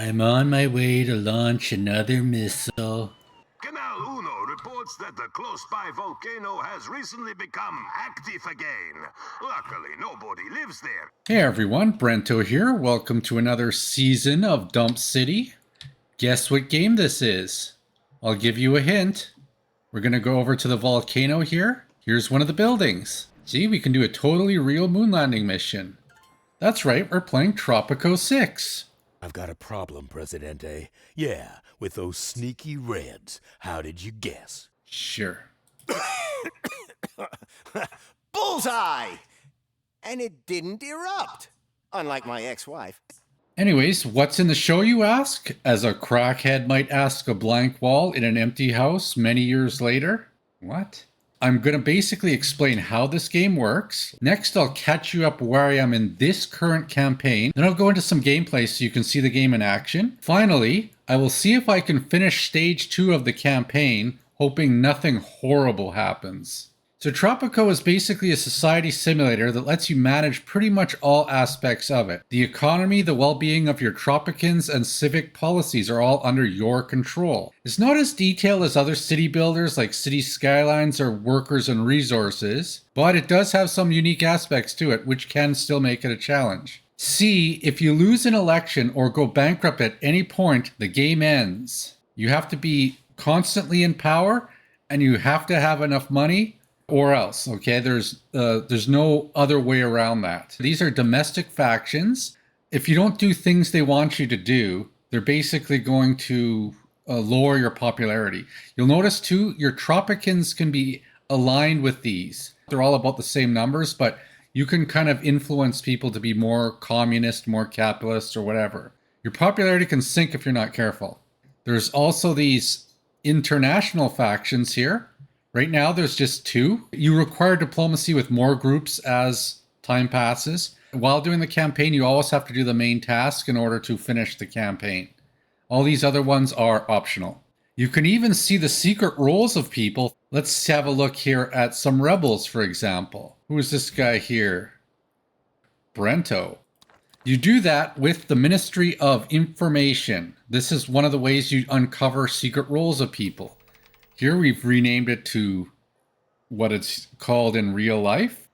I'm on my way to launch another missile. Canal Uno reports that the close-by volcano has recently become active again. Luckily, nobody lives there. Hey everyone, Brento here. Welcome to another season of Dump City. Guess what game this is? I'll give you a hint. We're going to go over to the volcano here. Here's one of the buildings. See, we can do a totally real moon landing mission. That's right, we're playing Tropico 6. I've got a problem, Presidente. Yeah, with those sneaky Reds. How did you guess? Sure. Bullseye! And it didn't erupt, unlike my ex-wife. Anyways, what's in the show, you ask? As a crackhead might ask a blank wall in an empty house many years later? What? I'm going to basically explain how this game works. Next, I'll catch you up where I am in this current campaign. Then I'll go into some gameplay so you can see the game in action. Finally, I will see if I can finish stage 2 of the campaign, hoping nothing horrible happens. So Tropico is basically a society simulator that lets you manage pretty much all aspects of it. The economy, the well-being of your Tropicans, and civic policies are all under your control. It's not as detailed as other city builders like City Skylines or Workers and Resources, but it does have some unique aspects to it which can still make it a challenge. C, if you lose an election or go bankrupt at any point, the game ends. You have to be constantly in power and you have to have enough money or else, okay? There's no other way around that. These are domestic factions. If you don't do things they want you to do, they're basically going to lower your popularity. You'll notice too, your Tropicans can be aligned with these. They're all about the same numbers, but you can kind of influence people to be more communist, more capitalist, or whatever. Your popularity can sink if you're not careful. There's also these international factions here. Right now, there's just 2. You require diplomacy with more groups as time passes. While doing the campaign, you always have to do the main task in order to finish the campaign. All these other ones are optional. You can even see the secret roles of people. Let's have a look here at some rebels, for example. Who is this guy here? Brento. You do that with the Ministry of Information. This is one of the ways you uncover secret roles of people. Here we've renamed it to what it's called in real life.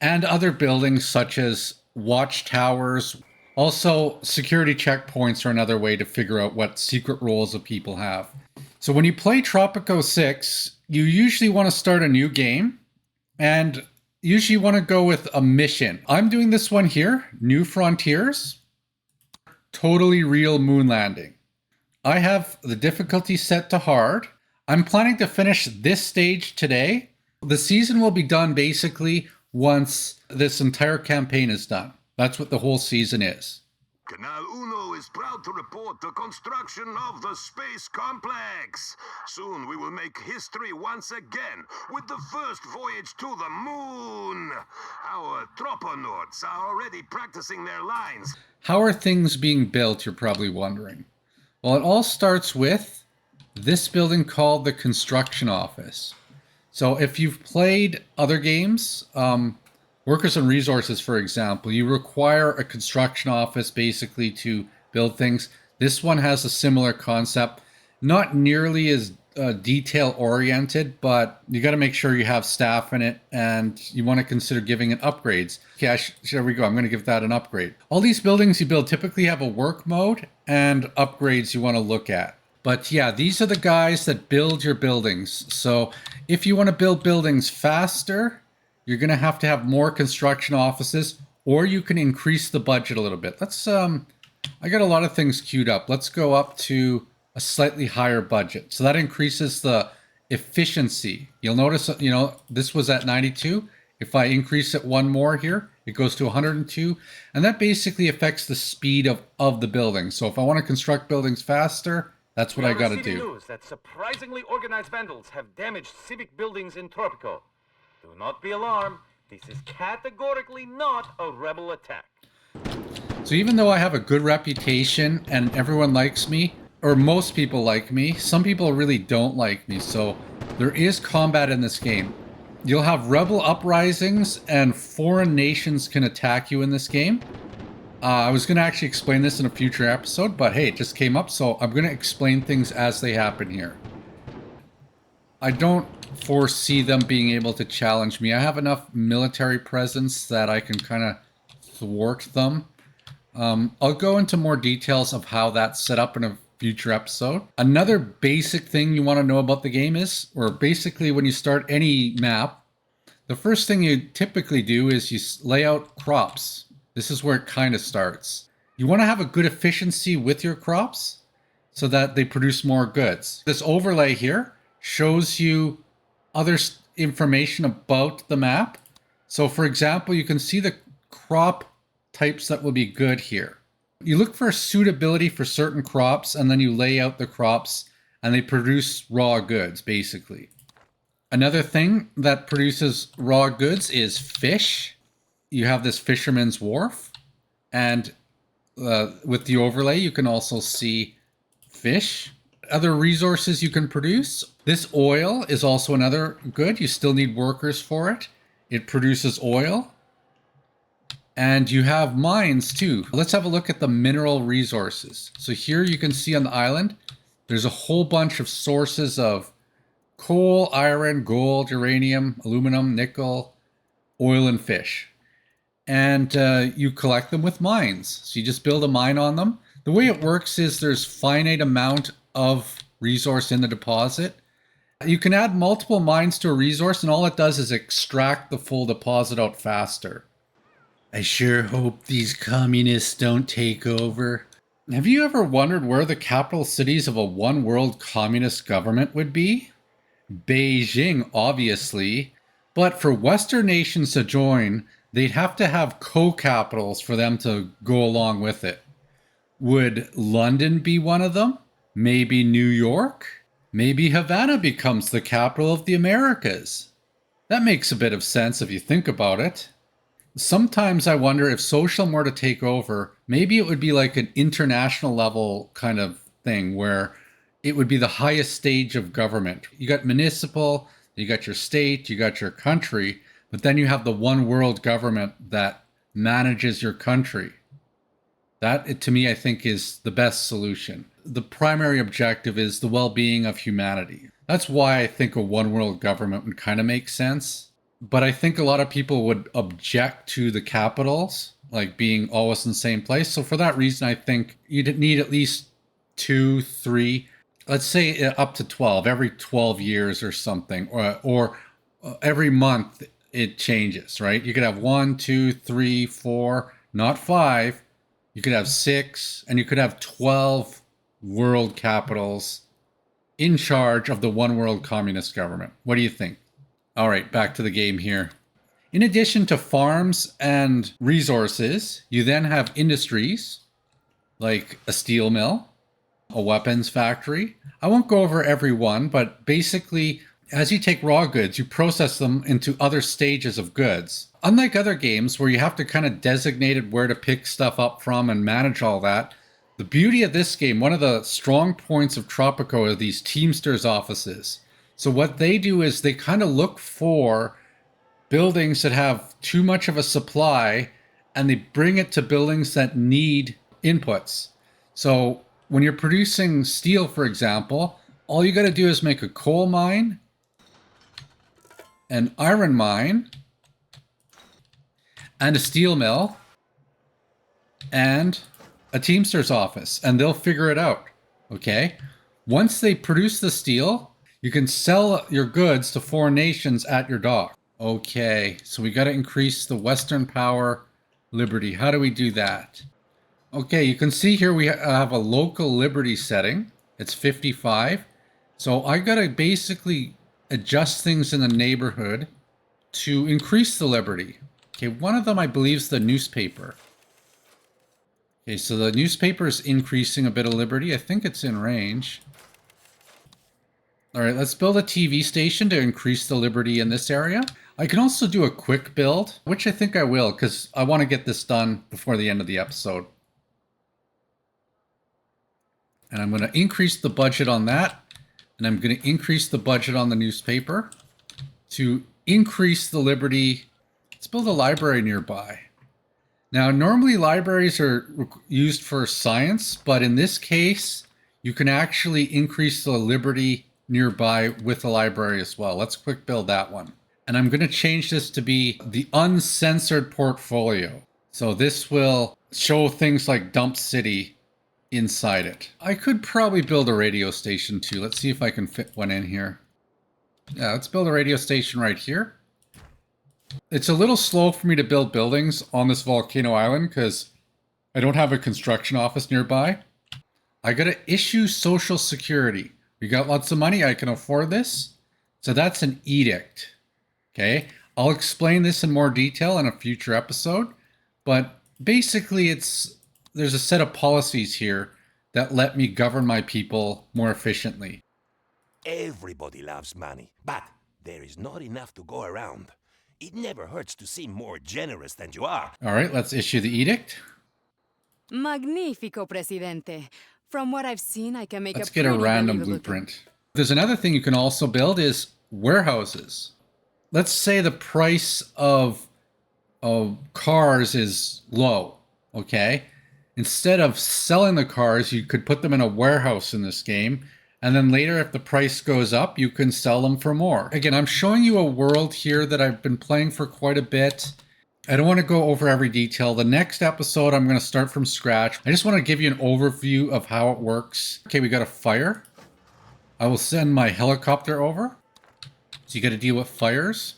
And other buildings such as watchtowers. Also, security checkpoints are another way to figure out what secret roles of people have. So when you play Tropico 6, you usually want to start a new game. And usually want to go with a mission. I'm doing this one here, New Frontiers. Totally real moon landing. I have the difficulty set to hard. I'm planning to finish this stage today. The season will be done basically once this entire campaign is done. That's what the whole season is. Canal Uno is proud to report the construction of the space complex. Soon we will make history once again with the first voyage to the moon. Our Troponauts are already practicing their lines. How are things being built, you're probably wondering? Well, it all starts with this building called the construction office. So if you've played other games, Workers and Resources, for example, you require a construction office basically to build things. This one has a similar concept, not nearly as detail oriented, but you got to make sure you have staff in it and you want to consider giving it upgrades. Okay, there we go. I'm going to give that an upgrade. All these buildings you build typically have a work mode and upgrades you want to look at. But yeah, these are the guys that build your buildings. So if you want to build buildings faster, you're going to have more construction offices, or you can increase the budget a little bit. Let's, I got a lot of things queued up. Let's go up to a slightly higher budget. So that increases the efficiency. You'll notice, you know, this was at 92. If I increase it one more here, it goes to 102. And that basically affects the speed of the building. So if I want to construct buildings faster, that's what I got to do. News that surprisingly organized vandals have damaged civic buildings in Tropico. Do not be alarmed. This is categorically not a rebel attack. So even though I have a good reputation and everyone likes me, or most people like me, some people really don't like me. So there is combat in this game. You'll have rebel uprisings and foreign nations can attack you in this game. I was going to actually explain this in a future episode, but hey, it just came up, so I'm going to explain things as they happen here. I don't foresee them being able to challenge me. I have enough military presence that I can kind of thwart them. I'll go into more details of how that's set up in a future episode. Another basic thing you want to know about the game is, or basically when you start any map, the first thing you typically do is you lay out crops. This is where it kind of starts. You want to have a good efficiency with your crops so that they produce more goods. This overlay here shows you other information about the map. So for example, you can see the crop types that will be good here. You look for suitability for certain crops, and then you lay out the crops and they produce raw goods, basically. Another thing that produces raw goods is fish. You have this fisherman's wharf, and with the overlay, you can also see fish. Other resources you can produce. This oil is also another good. You still need workers for it. It produces oil. And you have mines too. Let's have a look at the mineral resources. So here you can see on the island, there's a whole bunch of sources of coal, iron, gold, uranium, aluminum, nickel, oil, and fish. And you collect them with mines. So you just build a mine on them. The way it works is there's finite amount of resource in the deposit. You can add multiple mines to a resource, and all it does is extract the full deposit out faster. I sure hope these communists don't take over. Have you ever wondered where the capital cities of a one-world communist government would be? Beijing, obviously. But for Western nations to join, they'd have to have co-capitals for them to go along with it. Would London be one of them? Maybe New York? Maybe Havana becomes the capital of the Americas. That makes a bit of sense if you think about it. Sometimes I wonder if socialism were to take over, maybe it would be like an international level kind of thing where it would be the highest stage of government. You got municipal, you got your state, you got your country, but then you have the one world government that manages your country. That, to me, I think is the best solution. The primary objective is the well-being of humanity. That's why I think a one world government would kind of make sense. But I think a lot of people would object to the capitals, like being always in the same place. So for that reason, I think you'd need at least 2, 3, let's say up to 12, every 12 years or something, or every month it changes, right? You could have 1, 2, 3, 4, not 5. You could have 6, and you could have 12 world capitals in charge of the one world communist government. What do you think? All right, back to the game here. In addition to farms and resources, you then have industries like a steel mill, a weapons factory. I won't go over every one, but basically, as you take raw goods, you process them into other stages of goods. Unlike other games where you have to kind of designate where to pick stuff up from and manage all that, the beauty of this game, one of the strong points of Tropico are these Teamsters offices. So what they do is they kind of look for buildings that have too much of a supply, and they bring it to buildings that need inputs. So when you're producing steel, for example, all you got to do is make a coal mine, an iron mine, and a steel mill, and a Teamster's office, and they'll figure it out, okay? Once they produce the steel, you can sell your goods to foreign nations at your dock. Okay, so we got to increase the Western power liberty. How do we do that? Okay, you can see here we have a local liberty setting. It's 55. So I got to basically adjust things in the neighborhood to increase the liberty. Okay, one of them I believe is the newspaper. Okay, so the newspaper is increasing a bit of liberty. I think it's in range. All right, let's build a TV station to increase the liberty in this area. I can also do a quick build, which I think I will, because I want to get this done before the end of the episode. And I'm going to increase the budget on that. And I'm going to increase the budget on the newspaper to increase the liberty. Let's build a library nearby. Now, normally libraries are used for science, but in this case, you can actually increase the liberty nearby with the library as well. Let's quick build that one. And I'm going to change this to be the uncensored portfolio. So this will show things like Dump City inside it. I could probably build a radio station too. Let's see if I can fit one in here. Yeah, let's build a radio station right here. It's a little slow for me to build buildings on this volcano island because I don't have a construction office nearby. I gotta issue Social Security. We got lots of money, I can afford this. So that's an edict. Okay, I'll explain this in more detail in a future episode, but basically there's a set of policies here that let me govern my people more efficiently. Everybody loves money, but there is not enough to go around. It never hurts to seem more generous than you are. All right, let's issue the edict. Magnifico, Presidente. From what I've seen, I can make Let's a get a pretty random believable blueprint. There's another thing you can also build is warehouses. Let's say the price of cars is low, okay? Instead of selling the cars, you could put them in a warehouse in this game. And then later, if the price goes up, you can sell them for more. Again, I'm showing you a world here that I've been playing for quite a bit. I don't want to go over every detail. The next episode, I'm going to start from scratch. I just want to give you an overview of how it works. Okay, we got a fire. I will send my helicopter over. So you got to deal with fires.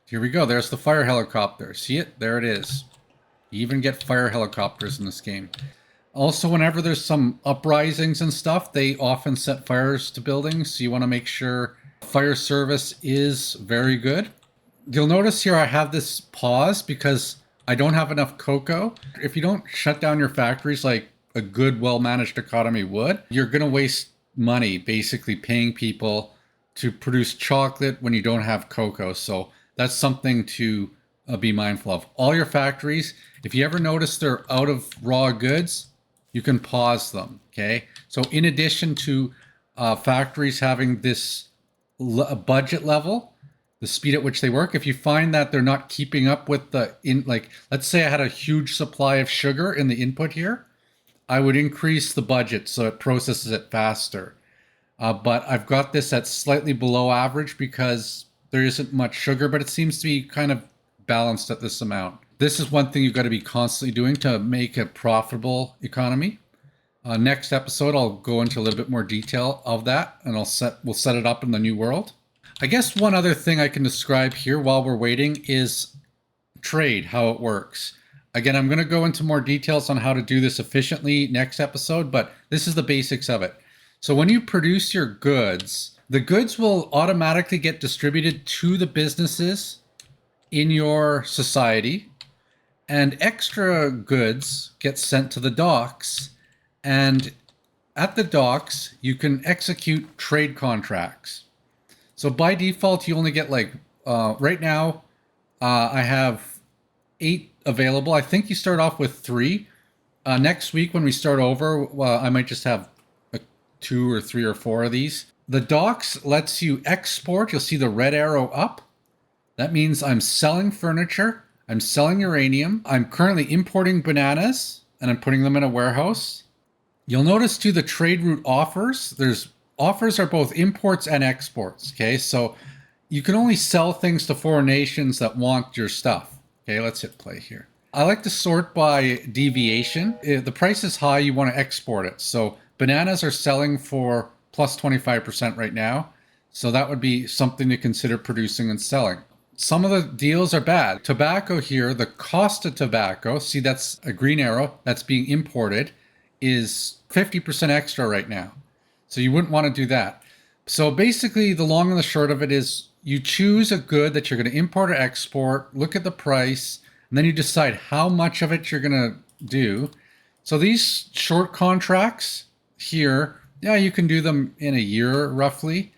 Here we go. There's the fire helicopter. See it? There it is. You even get fire helicopters in this game. Also, whenever there's some uprisings and stuff, they often set fires to buildings. So you want to make sure fire service is very good. You'll notice here I have this pause because I don't have enough cocoa. If you don't shut down your factories like a good, well-managed economy would, you're going to waste money basically paying people to produce chocolate when you don't have cocoa. So that's something to be mindful of. All your factories, if you ever notice they're out of raw goods, you can pause them, okay? So in addition to factories having this budget level, the speed at which they work, if you find that they're not keeping up with like, let's say I had a huge supply of sugar in the input here, I would increase the budget so it processes it faster. But I've got this at slightly below average because there isn't much sugar, but it seems to be kind of balanced at this amount. This is one thing you've got to be constantly doing to make a profitable economy. Next episode, I'll go into a little bit more detail of that, and we'll set it up in the new world. I guess one other thing I can describe here while we're waiting is trade, how it works. Again, I'm going to go into more details on how to do this efficiently next episode, but this is the basics of it. So when you produce your goods, the goods will automatically get distributed to the businesses in your society, and extra goods get sent to the docks. And at the docks, you can execute trade contracts. So by default, you only get like, right now, I have 8 available. I think you start off with 3. Next week when we start over, well, I might just have 2 or 3 or 4 of these. The docks lets you export. You'll see the red arrow up. That means I'm selling furniture. I'm selling uranium. I'm currently importing bananas and I'm putting them in a warehouse. You'll notice too the trade route offers. There's offers are both imports and exports. Okay, so you can only sell things to foreign nations that want your stuff. Okay, let's hit play here. I like to sort by deviation. If the price is high, you want to export it. So bananas are selling for plus 25% right now. So that would be something to consider producing and selling. Some of the deals are bad. Tobacco here, the cost of tobacco, see that's a green arrow, that's being imported, is 50% extra right now. So you wouldn't want to do that. So basically the long and the short of it is you choose a good that you're going to import or export, look at the price, and then you decide how much of it you're going to do. So these short contracts here, yeah, you can do them in a year roughly.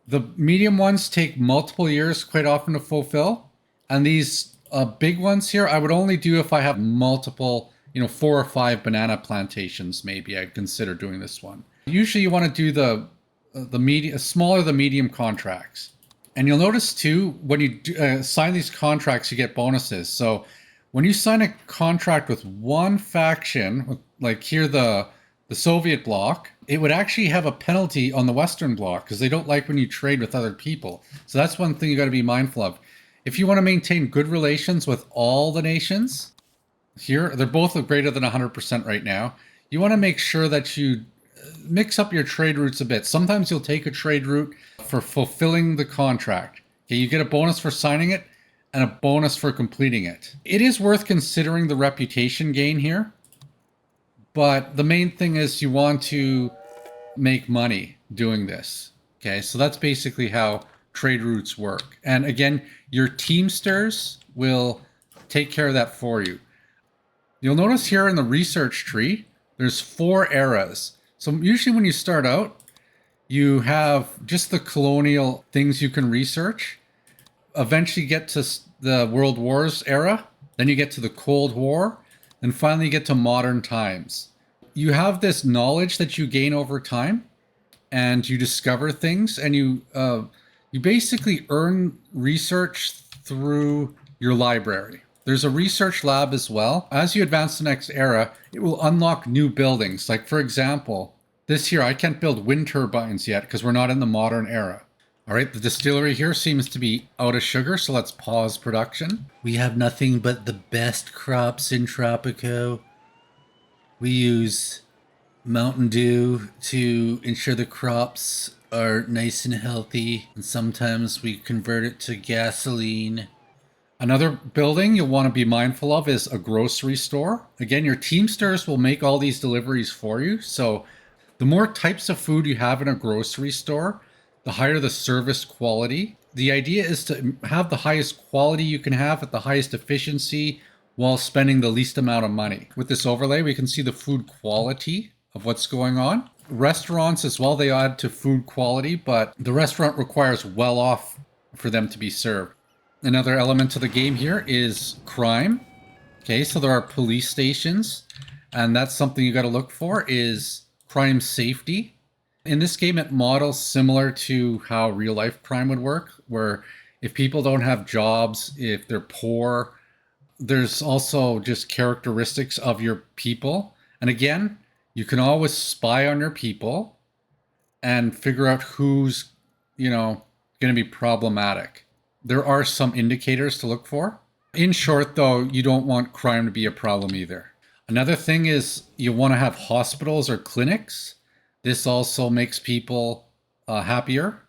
The medium ones take multiple years quite often to fulfill. And these big ones here, I would only do if I have multiple, 4 or 5 banana plantations, maybe I'd consider doing this one. Usually you want to do the smaller the medium contracts. And you'll notice too, when you sign these contracts, you get bonuses. So When you sign a contract with one faction, like here the Soviet bloc, it would actually have a penalty on the Western bloc because they don't like when you trade with other people. So that's one thing you got to be mindful of. If you want to maintain good relations with all the nations, here, they're both greater than 100% right now. You want to make sure that you mix up your trade routes a bit. Sometimes you'll take a trade route for fulfilling the contract. Okay, you get a bonus for signing it and a bonus for completing it. It is worth considering the reputation gain here, but the main thing is you want to make money doing this. Okay, so that's basically how trade routes work. And again, your Teamsters will take care of that for you. You'll notice here in the research tree, there's 4 eras. So usually when you start out, you have just the colonial things you can research. Eventually get to the World Wars era. Then you get to the Cold War. And finally you get to modern times. You have this knowledge that you gain over time. And you discover things. And you basically earn research through your library. There's a research lab as well. As you advance the next era, it will unlock new buildings. Like, for example, this here, I can't build wind turbines yet because we're not in the modern era. All right, the distillery here seems to be out of sugar, so let's pause production. We have nothing but the best crops in Tropico. We use Mountain Dew to ensure the crops are nice and healthy. And sometimes we convert it to gasoline. Another building you'll want to be mindful of is a grocery store. Again, your Teamsters will make all these deliveries for you. So the more types of food you have in a grocery store, the higher the service quality. The idea is to have the highest quality you can have at the highest efficiency while spending the least amount of money. With this overlay, we can see the food quality of what's going on. Restaurants as well, they add to food quality, but the restaurant requires well off for them to be served. Another element to the game here is crime. Okay, so there are police stations, and that's something you got to look for is crime safety. In this game, it models similar to how real life crime would work, where if people don't have jobs, if they're poor, there's also just characteristics of your people. And again, you can always spy on your people and figure out who's, going to be problematic. There are some indicators to look for. In short, though, you don't want crime to be a problem either. Another thing is you want to have hospitals or clinics. This also makes people happier.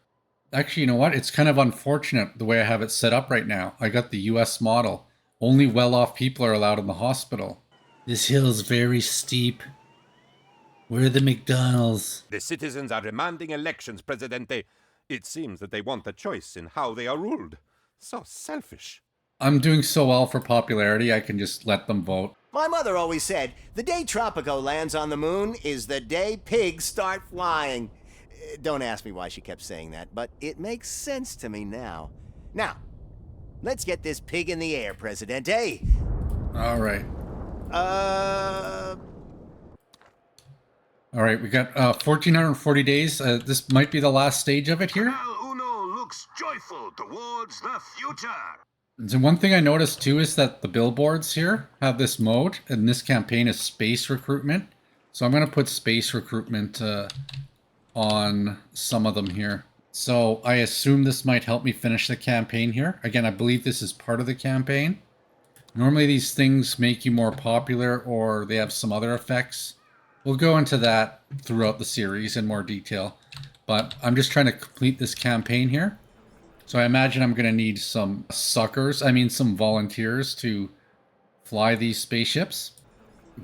Actually, you know what? It's kind of unfortunate the way I have it set up right now. I got the US model. Only well-off people are allowed in the hospital. This hill's very steep. Where are the McDonald's? The citizens are demanding elections, Presidente. It seems that they want a choice in how they are ruled. So selfish. I'm doing so well for popularity, I can just let them vote. My mother always said, the day Tropico lands on the moon is the day pigs start flying. Don't ask me why she kept saying that, but it makes sense to me now. Now, let's get this pig in the air, Presidente. All right. All right, we got 1,440 days. This might be the last stage of it here. Canal Uno looks joyful towards the future. So one thing I noticed too is that the billboards here have this mode, and this campaign is space recruitment. So I'm going to put space recruitment on some of them here. So I assume this might help me finish the campaign here. Again, I believe this is part of the campaign. Normally these things make you more popular or they have some other effects. We'll go into that throughout the series in more detail. But I'm just trying to complete this campaign here. So I imagine I'm going to need some some volunteers to fly these spaceships.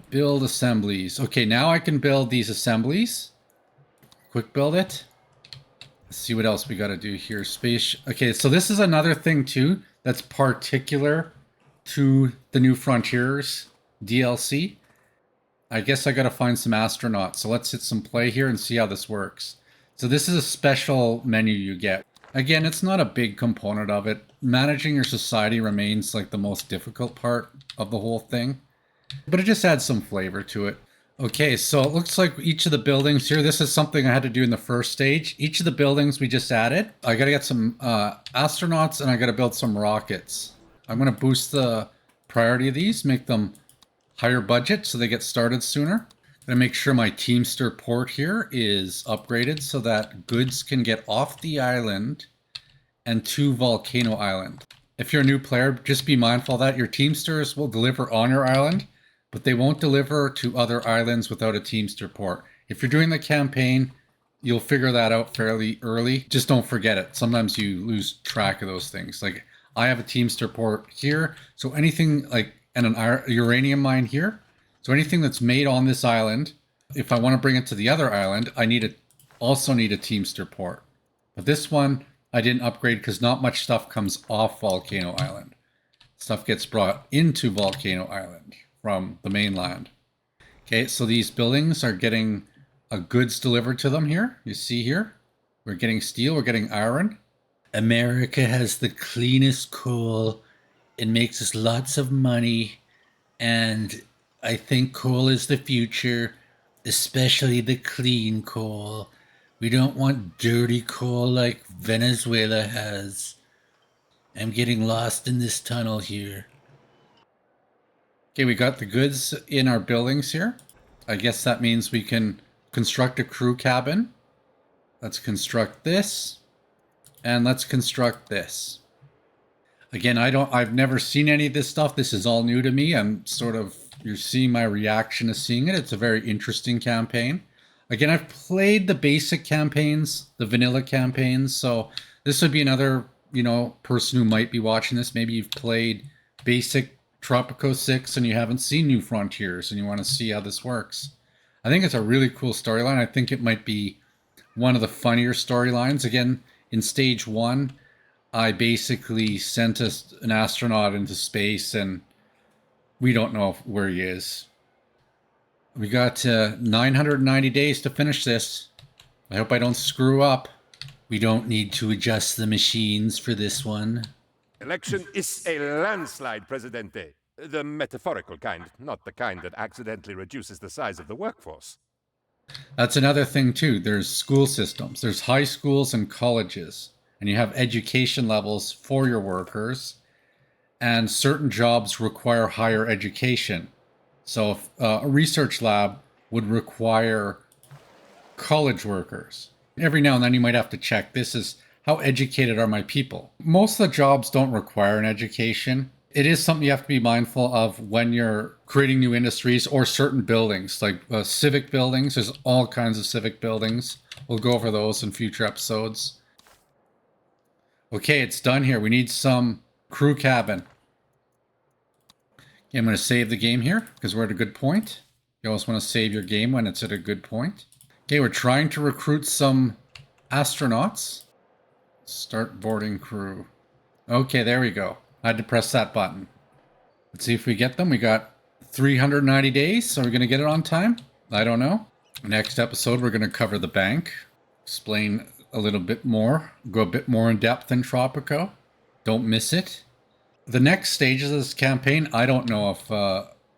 Build assemblies. Okay, now I can build these assemblies. Quick build it. Let's see what else we got to do here. Okay, so this is another thing too that's particular to the New Frontiers DLC. I guess I got to find some astronauts. So let's hit some play here and see how this works. So this is a special menu you get. Again, it's not a big component of it. Managing your society remains like the most difficult part of the whole thing. But it just adds some flavor to it. Okay, so it looks like each of the buildings here, this is something I had to do in the first stage. Each of the buildings we just added, I got to get some astronauts and I got to build some rockets. I'm going to boost the priority of these, make them higher budget so they get started sooner. Gonna make sure my Teamster Port here is upgraded so that goods can get off the island and to Volcano Island. If you're a new player, just be mindful that your Teamsters will deliver on your island, but they won't deliver to other islands without a Teamster Port. If you're doing the campaign, you'll figure that out fairly early. Just don't forget it. Sometimes you lose track of those things. Like I have a Teamster Port here, so anything like and an uranium mine here. So anything that's made on this island, if I want to bring it to the other island, I also need a Teamster Port. But this one I didn't upgrade because not much stuff comes off Volcano Island. Stuff gets brought into Volcano Island from the mainland. Okay, so these buildings are getting goods delivered to them here. You see here, we're getting steel, we're getting iron. America has the cleanest coal. It makes us lots of money. And I think coal is the future, especially the clean coal. We don't want dirty coal like Venezuela has. I'm getting lost in this tunnel here. Okay, we got the goods in our buildings here. I guess that means we can construct a crew cabin. Let's construct this. And let's construct this. Again, I've never seen any of this stuff. This is all new to me. You're seeing my reaction to seeing it. It's a very interesting campaign. Again, I've played the basic campaigns, the vanilla campaigns. So this would be another, person who might be watching this. Maybe you've played basic Tropico 6 and you haven't seen New Frontiers and you want to see how this works. I think it's a really cool storyline. I think it might be one of the funnier storylines. Again, in stage 1, I basically sent an astronaut into space and we don't know where he is. We got 990 days to finish this. I hope I don't screw up. We don't need to adjust the machines for this one. Election is a landslide, Presidente. The metaphorical kind, not the kind that accidentally reduces the size of the workforce. That's another thing too. There's school systems. There's high schools and colleges. And you have education levels for your workers. And certain jobs require higher education. So if, a research lab would require college workers. Every now and then you might have to check, this is how educated are my people? Most of the jobs don't require an education. It is something you have to be mindful of when you're creating new industries or certain buildings, like civic buildings. There's all kinds of civic buildings. We'll go over those in future episodes. Okay, it's done here. We need some crew cabin. Okay, I'm going to save the game here because we're at a good point. You always want to save your game when it's at a good point. Okay, we're trying to recruit some astronauts. Start boarding crew. Okay, there we go. I had to press that button. Let's see if we get them. We got 390 days, so we're going to get it on time? I don't know. Next episode, we're going to cover the bank. Explain a little bit more. Go a bit more in depth in Tropico. Don't miss it. The next stages of this campaign, I don't know if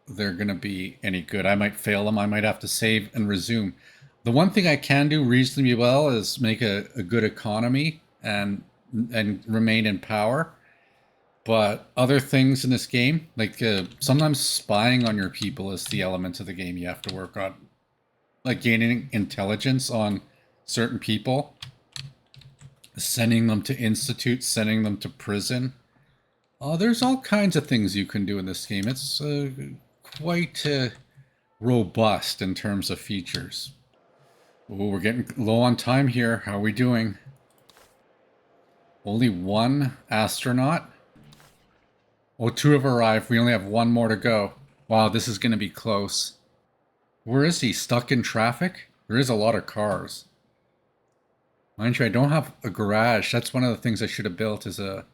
they're going to be any good. I might fail them. I might have to save and resume. The one thing I can do reasonably well is make a good economy and remain in power. But other things in this game, like sometimes spying on your people is the element of the game you have to work on. Like gaining intelligence on certain people. Sending them to institutes, sending them to prison. There's all kinds of things you can do in this game. It's quite robust in terms of features. Oh, we're getting low on time here. How are we doing? Only one astronaut? Oh, 2 have arrived. We only have 1 more to go. Wow, this is going to be close. Where is he? Stuck in traffic? There is a lot of cars. Mind you, I don't have a garage. That's one of the things I should have built is a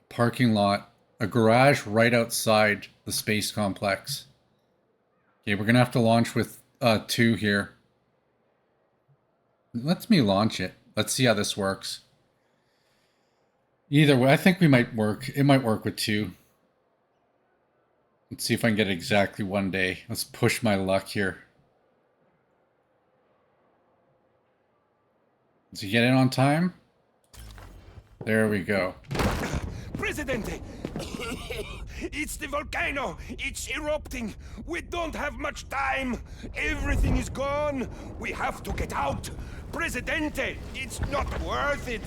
parking lot. A garage right outside the space complex. Okay, we're going to have to launch with 2 here. Let me launch it. Let's see how this works. Either way, I think we might work. It might work with 2. Let's see if I can get it exactly 1 day. Let's push my luck here. Does he get in on time? There we go. Presidente, It's the volcano! It's erupting! We don't have much time! Everything is gone! We have to get out! Presidente, it's not worth it!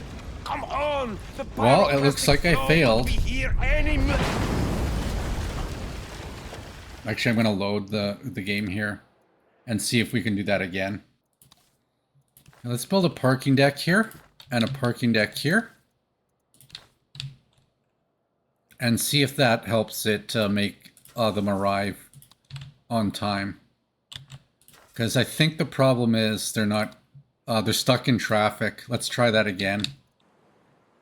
Come on! The Well, it looks like I pyroclastic flow failed. will be here any Actually, I'm going to load the game here and see if we can do that again. Now, let's build a parking deck here and a parking deck here. And see if that helps it make them arrive on time. Because I think the problem is they're stuck in traffic. Let's try that again.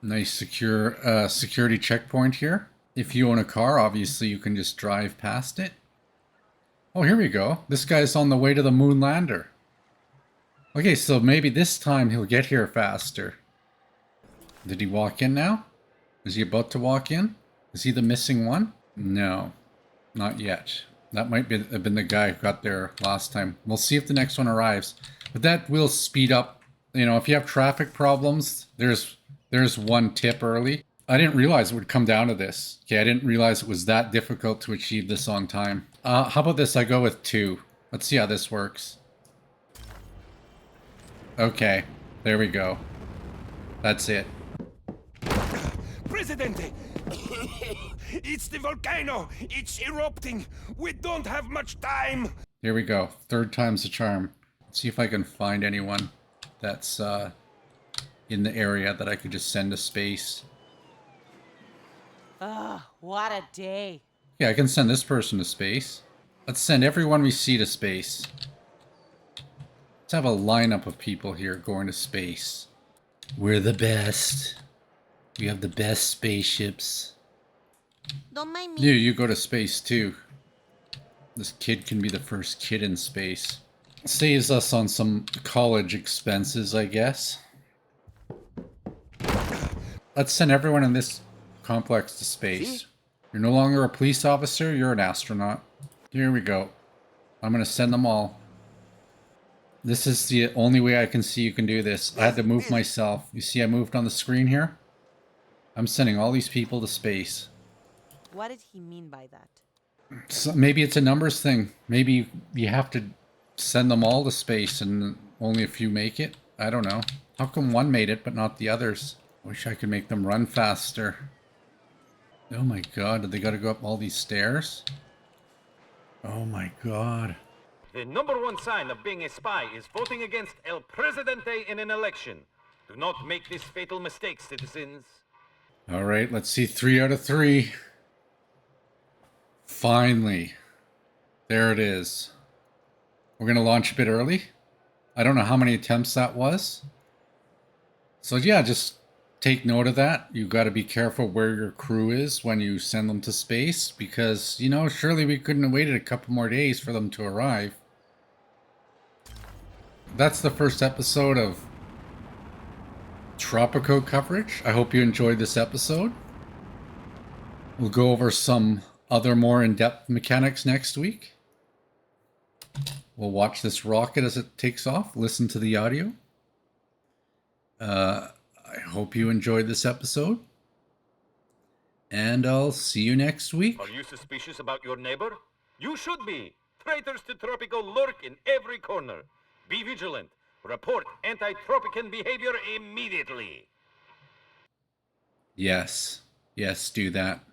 Nice secure security checkpoint here. If you own a car, obviously you can just drive past it. Oh, here we go. This guy's on the way to the moon lander. Okay, so maybe this time he'll get here faster. Did he walk in now? Is he about to walk in? Is he the missing one? No, not yet. That might have been the guy who got there last time. We'll see if the next one arrives. But that will speed up. You know, if you have traffic problems, there's one tip early. I didn't realize it would come down to this. Okay, I didn't realize it was that difficult to achieve this on time. How about this? I go with 2. Let's see how this works. Okay, there we go. That's it. Presidente! It's the volcano! It's erupting! We don't have much time! Here we go. 3rd time's the charm. Let's see if I can find anyone that's in the area that I could just send to space. Ugh, what a day. Yeah, I can send this person to space. Let's send everyone we see to space. Let's have a lineup of people here going to space. We're the best. We have the best spaceships. Don't mind me. You go to space too. This kid can be the first kid in space. Saves us on some college expenses, I guess. Let's send everyone in this complex to space. You're no longer a police officer, you're an astronaut. Here we go. I'm gonna send them all. This is the only way I can see you can do this. I had to move myself. You see I moved on the screen here? I'm sending all these people to space. What did he mean by that? So maybe it's a numbers thing. Maybe you have to send them all to space and only a few make it. I don't know. How come one made it but not the others? Wish I could make them run faster. Oh my god, did they gotta go up all these stairs? Oh my god. The #1 sign of being a spy is voting against El Presidente in an election. Do not make this fatal mistake, citizens. Alright, let's see. 3 out of 3. Finally. There it is. We're gonna launch a bit early. I don't know how many attempts that was. So yeah, just take note of that. You got to be careful where your crew is when you send them to space, because, you know, surely we couldn't have waited a couple more days for them to arrive. That's the first episode of Tropico coverage. I hope you enjoyed this episode. We'll go over some other more in-depth mechanics next week. We'll watch this rocket as it takes off, listen to the audio. I hope you enjoyed this episode. And I'll see you next week. Are you suspicious about your neighbor? You should be. Traitors to Tropico lurk in every corner. Be vigilant. Report anti-Tropican behavior immediately. Yes. Yes, do that.